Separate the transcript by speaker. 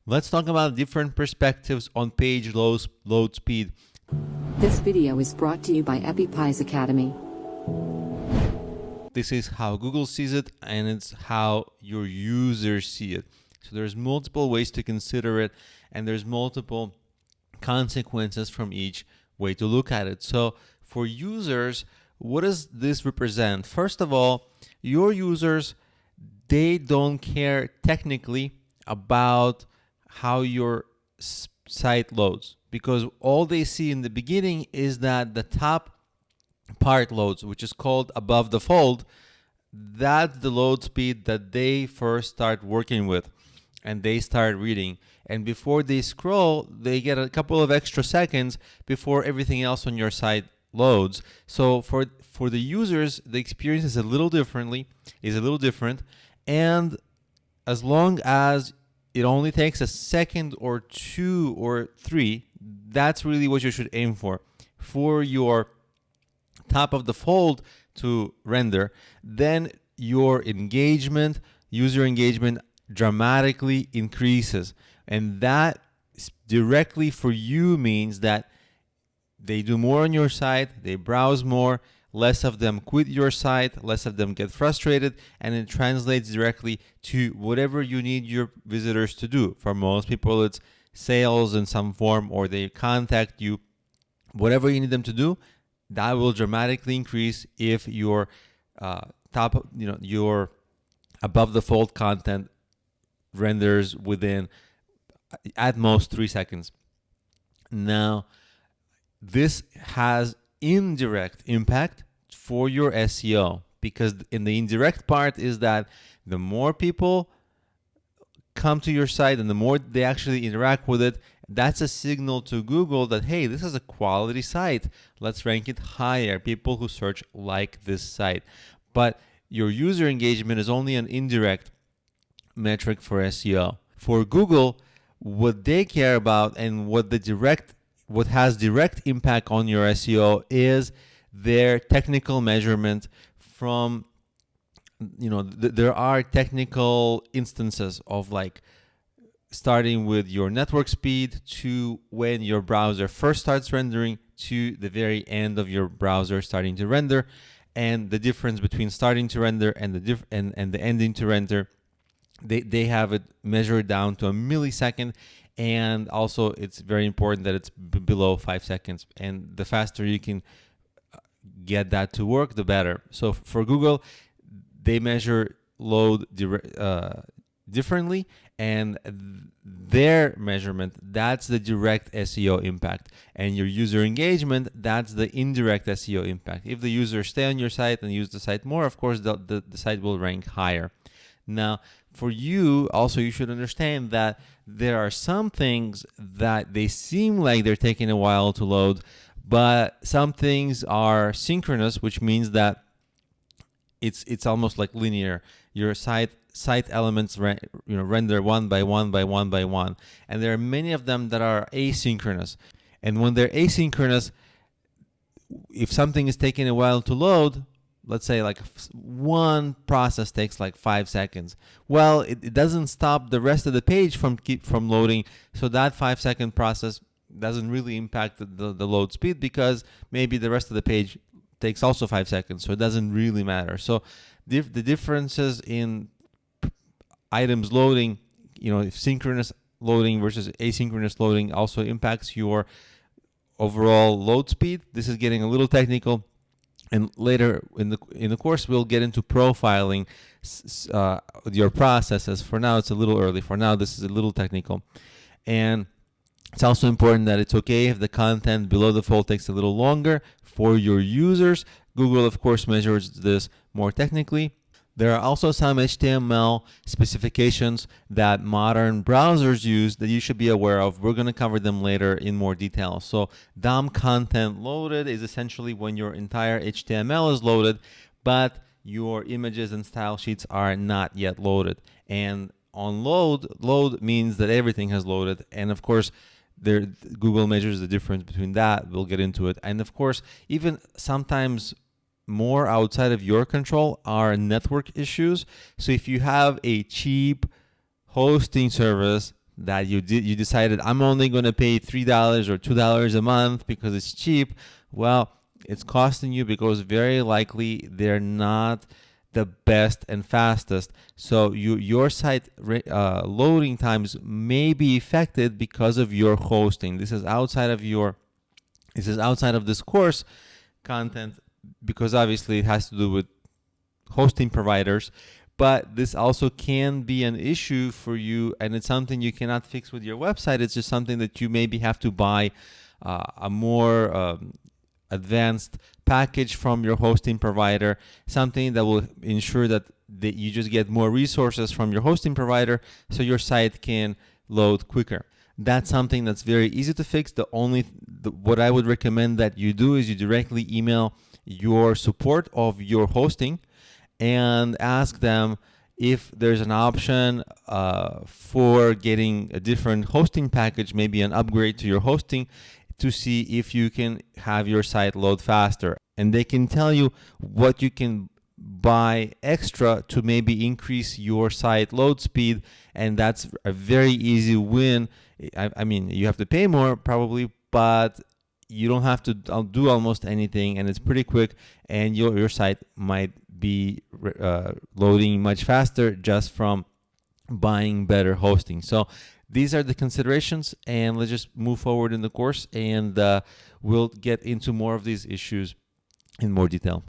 Speaker 1: Let's talk about different perspectives on page load speed.
Speaker 2: This video is brought to you by EpiPies Academy.
Speaker 1: This is how Google sees it, and it's how your users see it. So there's multiple ways to consider it, and there's multiple consequences from each way to look at it. So for users, what does this represent? First of all, your users, they don't care technically about how your site loads, because all they see in the beginning is that the top part loads, which is called above the fold. That's the load speed that they first start working with, and they start reading. And before they scroll, they get a couple of extra seconds before everything else on your site loads. So for the users, the experience is a little different. And as long as it only takes a second or two or three, that's really what you should aim for your top of the fold to render. Then your user engagement dramatically increases. And that directly for you means that they do more on your site, they browse more, less of them quit your site, less of them get frustrated, and it translates directly to whatever you need your visitors to do. For most people, it's sales in some form, or they contact you. Whatever you need them to do, that will dramatically increase if your your above the fold content renders within at most 3 seconds. Now, this has indirect impact for your SEO, because in the indirect part is that the more people come to your site and the more they actually interact with it, that's a signal to Google that, hey, this is a quality site. Let's rank it higher. People who search like this site. But your user engagement is only an indirect metric for SEO. For Google, what they care about and what has direct impact on your SEO is their technical measurement from, there are technical instances of like starting with your network speed to when your browser first starts rendering to the very end of your browser starting to render, and the difference between starting to render and the ending to render. They have it measured down to a millisecond, and also it's very important that it's below 5 seconds. And the faster you can get that to work, the better. So for Google, they measure load differently, and their measurement, that's the direct SEO impact. And your user engagement, that's the indirect SEO impact. If the users stay on your site and use the site more, of course, the site will rank higher. Now, for you, also, you should understand that there are some things that they seem like they're taking a while to load, but some things are synchronous, which means that it's almost like linear. Your site elements render one by one by one by one, and there are many of them that are asynchronous. And when they're asynchronous, if something is taking a while to load, let's say like one process takes like 5 seconds. Well, it doesn't stop the rest of the page from loading. So that 5-second process doesn't really impact the load speed, because maybe the rest of the page takes also 5 seconds. So it doesn't really matter. So the differences in items loading, if synchronous loading versus asynchronous loading also impacts your overall load speed. This is getting a little technical. And later in the course, we'll get into profiling your processes. For now, it's a little early. For now, this is a little technical. And it's also important that it's okay if the content below the fold takes a little longer for your users. Google, of course, measures this more technically. There are also some HTML specifications that modern browsers use that you should be aware of. We're going to cover them later in more detail. So DOM content loaded is essentially when your entire HTML is loaded, but your images and style sheets are not yet loaded. And on load means that everything has loaded. And of course, Google measures the difference between that. We'll get into it. And of course, even sometimes more outside of your control are network issues. So if you have a cheap hosting service that you decided, I'm only going to pay $3 or $2 a month because it's cheap. Well, it's costing you because very likely they're not the best and fastest. So your site loading times may be affected because of your hosting. This is outside of this course content, because obviously it has to do with hosting providers. But this also can be an issue for you, and it's something you cannot fix with your website. It's just something that you maybe have to buy a more advanced package from your hosting provider, something that will ensure that you just get more resources from your hosting provider so your site can load quicker. That's something that's very easy to fix. What I would recommend that you do is you directly email your support of your hosting and ask them if there's an option for getting a different hosting package, maybe an upgrade to your hosting, to see if you can have your site load faster. And they can tell you what you can buy extra to maybe increase your site load speed, and that's a very easy win. I mean, you have to pay more probably, but you don't have to do almost anything, and it's pretty quick, and your site might be loading much faster just from buying better hosting. So these are the considerations, and let's just move forward in the course, and we'll get into more of these issues in more detail.